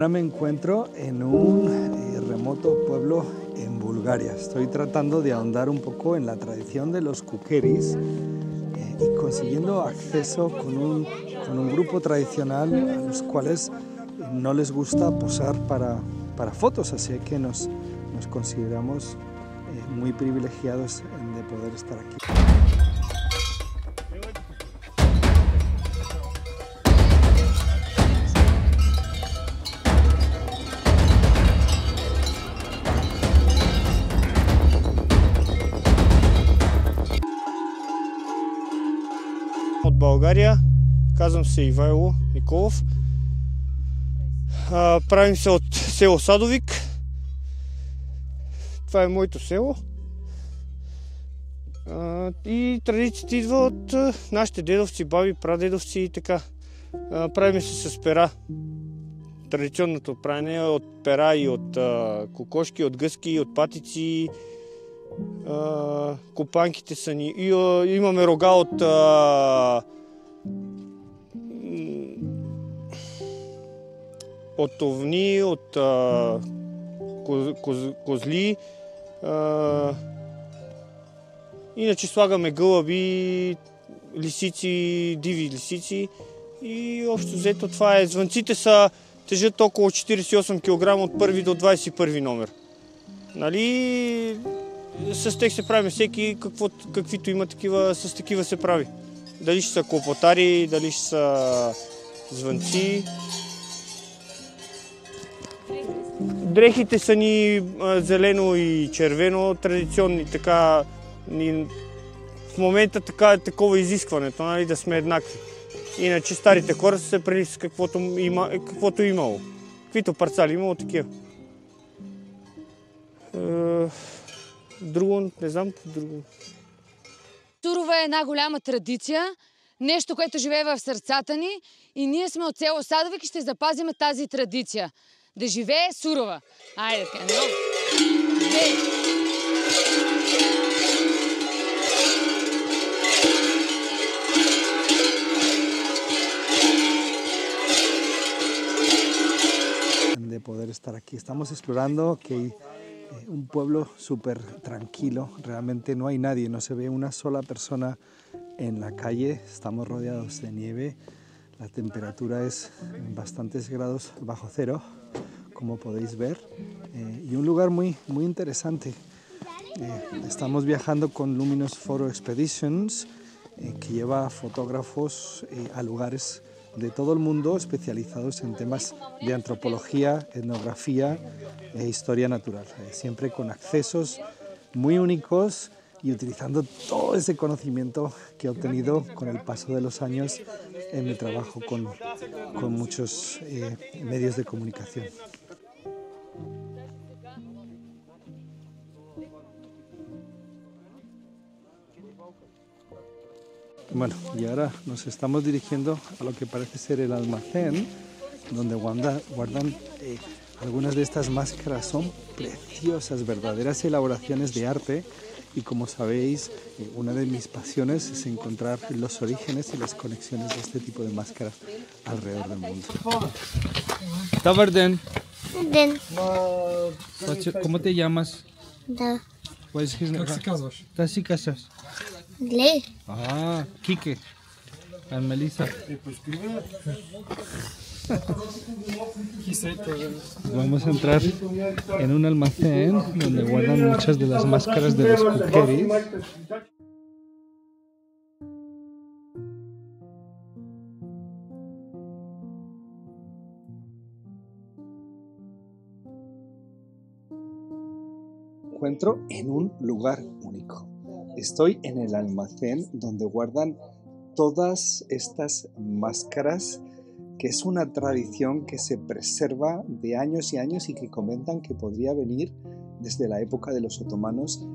Ahora me encuentro en un remoto pueblo en Bulgaria. Estoy tratando de ahondar un poco en la tradición de los kukeris y consiguiendo acceso con un grupo tradicional a los cuales no les gusta posar para fotos, así que nos consideramos muy privilegiados de poder estar aquí. От България, казвам се Ивайло Николов. Правим се от село Садовик. Това е моето село. И традицията идва от нашите дедовци, баби, прадедовци и така. Правим се с пера. Традиционното правене от пера и от кокошки, от гъски, от патици. Копанките са ни. И имаме рога от овни, от козли. Иначе слагаме гълъби, лисици, диви лисици. И общо взето това е. Звънците тежат около 48 кг от 1 до 21 номер. Нали? С тях се прави всеки, каквито има такива, с такива се прави. Дали ще са клопотари, дали ще са звънци. Дрехите са ни зелено и червено, традиционни, така. В момента такова изискването, нали, да сме еднакви. Иначе старите хора са се прели с каквото имало. Каквито парцали имало, такива. Друго, не знам друго. Сурова е една голяма традиция, нещо, което живее в сърцата ни и ние сме от село Садовик и ще запазим тази традиция. Да живее Сурова! Айде, така, много! De poder estar aquí. Estamos explorando un pueblo súper tranquilo, realmente no hay nadie, no se ve una sola persona en la calle, estamos rodeados de nieve, la temperatura es bastantes grados bajo cero, como podéis ver, y un lugar muy interesante. Estamos viajando con Luminous Photo Expeditions, que lleva fotógrafos a lugares de todo el mundo especializados en temas de antropología, etnografía e historia natural, siempre con accesos muy únicos y utilizando todo ese conocimiento que he obtenido con el paso de los años en mi trabajo con muchos medios de comunicación. Bueno, y ahora nos estamos dirigiendo a lo que parece ser el almacén, donde guardan algunas de estas máscaras. Son preciosas, verdaderas elaboraciones de arte, y como sabéis, una de mis pasiones es encontrar los orígenes y las conexiones de este tipo de máscaras alrededor del mundo. Добър ден! Ден. ¿Cómo te llamas? Да. Как се казваш? Да си казваш. Ле. Quique. Melissa. Vamos a entrar en un almacén donde guardan muchas de las máscaras de los kukeris. Encuentro en un lugar único. Estoy en el almacén donde guardan todas estas máscaras, que es una tradición que se preserva de años y años y que comentan que podría venir desde la época de los otomanos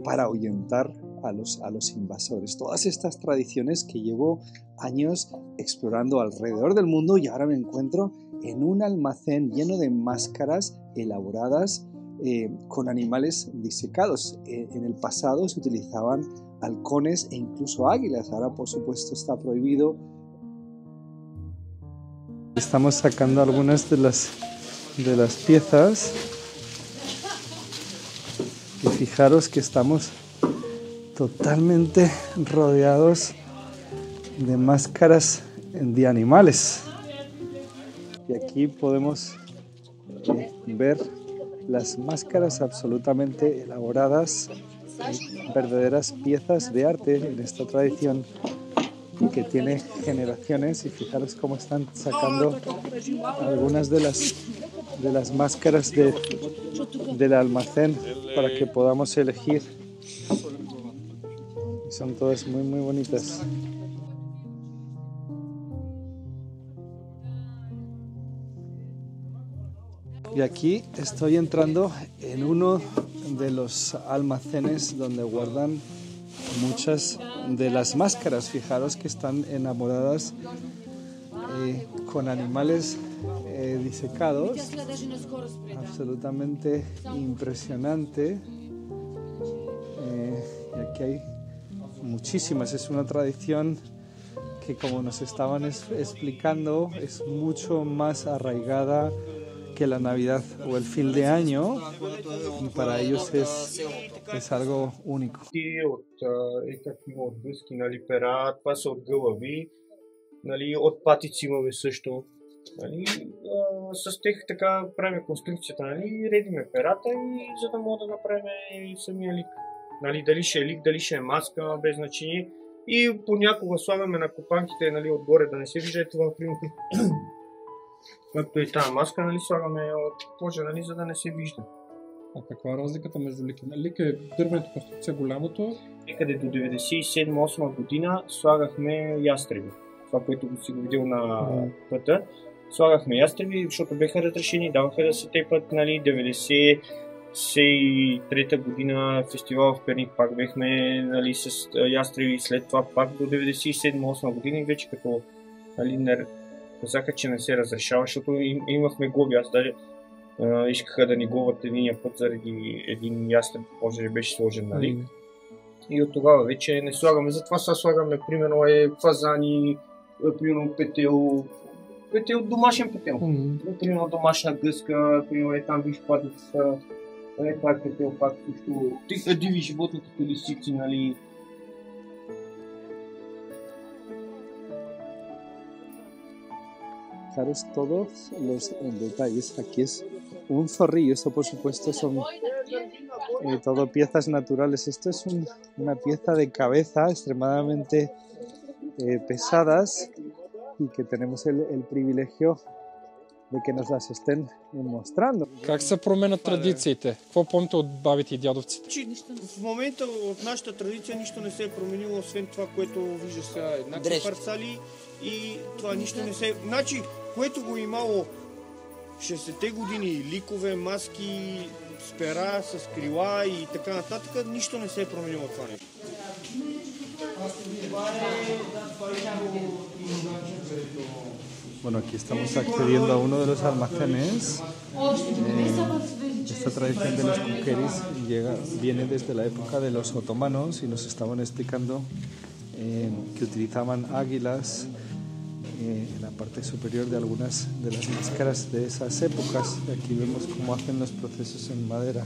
para ahuyentar a los invasores. Todas estas tradiciones que llevo años explorando alrededor del mundo, y ahora me encuentro en un almacén lleno de máscaras elaboradas con animales disecados. En el pasado se utilizaban halcones e incluso águilas, ahora por supuesto está prohibido. Estamos sacando algunas de las piezas y fijaros que estamos totalmente rodeados de máscaras de animales. Y aquí podemos ver las máscaras absolutamente elaboradas, verdaderas piezas de arte en esta tradición y que tiene generaciones. Y fijaros cómo están sacando algunas de las máscaras del almacén para que podamos elegir. Y son todas muy muy bonitas. Y aquí estoy entrando en uno de los almacenes donde guardan muchas de las máscaras. Fijaros que están enamoradas con animales disecados. Absolutamente impresionante. Y aquí hay muchísimas. Es una tradición que, como nos estaban explicando, es mucho más arraigada que la Navidad o el fin de año, y para ellos es algo único. От такива от гъски, нали, пера, това са от гълъби, нали, от патици имаме също. Нали, с тях така правим конструкцията, нали, редиме перата и за да мога да направим самия лик. Нали, дали ще е лик, дали ще е маска, без значение. И понякога слагаме на копанките, нали, отгоре да не се вижда това, примерно. Както и тази маска, нали, слагаме от кожа, нали, за да не се вижда. А каква е разликата между лик? Лик е дървената конструкция, голямото. Некъде до 97-8 година слагахме ястреби. Това, което си го видел на пътя. Слагахме ястреби, защото беха разрешени, даваха да се тепат, нали, 93-та година фестивал в Перник пак бехме, нали, с ястреби, след това пак до 97-8 година и вече като, нали, казаха, че не се разрешава, защото имахме глоби. Аз даже искаха да ни глобят единия път заради един ястреб, може да беше сложен на лик. И от тогава вече не слагаме. Затова сега слагаме, примерно, фазани, примерно петел, домашен петел. Примерно домашна гъска, примерно там виж патица, това е петел пак също. Диви животни като лисици, нали. Fijaros todos los detalles. Aquí es un zorrillo. Esto, por supuesto, son todo piezas naturales. Esto es una pieza de cabeza extremadamente pesadas y que tenemos el privilegio de que nos las estén mostrando. Как се променят традициите? Какво помните от бабите и дядовците? В момента от нашата традиция нищо не се е променило, освен това, което виждаш сега, еднакви парцали и това нищо не се... Значи, което го имало 60-те години, ликове, маски, с пера, с крила и така нататък, нищо не се е променило това нещо. Bueno, aquí estamos accediendo a uno de los almacenes. Esta tradición de los kukeris viene desde la época de los otomanos y nos estaban explicando que utilizaban águilas en la parte superior de algunas de las máscaras de esas épocas. Aquí vemos cómo hacen los procesos en madera.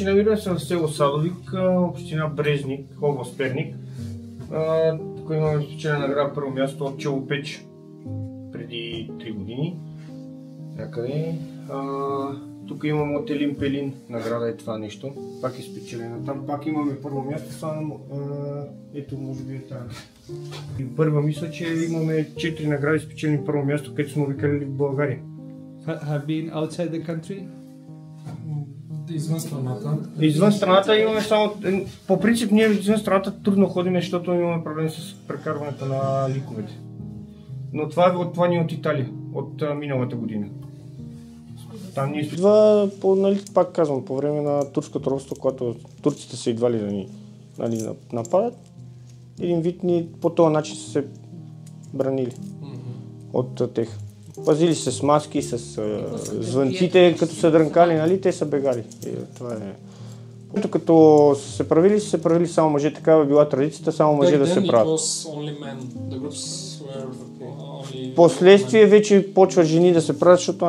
Намираме се в село Садовик, община Брезник, област Перник. Тук имаме спечелена награда първо място от Челопеч преди 3 години. Някъде. Тук имаме от Елин Пелин награда е това нещо. Пак е спечелена. Там пак имаме първо място, само ето може би е тази. И първа мисля, че имаме 4 награди спечелени първо място, където сме обикаляли в България. Have been outside the country? Извън страната. Извън страната имаме само... По принцип ние извън страната трудно ходим, защото имаме проблем с прекарването на ликовете. Но това ни е от Италия, от миналата година. Там ние идва, нали, пак казвам, по време на турското робство, когато турците са идвали да ни, нали, нападат, един вид ни по този начин са се бранили от тех. Пазили се с маски, с звънците, като са дрънкали, нали, те са бегали. И това е Като са се правили само мъже, такава била традицията, само мъже да се правят. Последствие вече почва жени да се правят, защото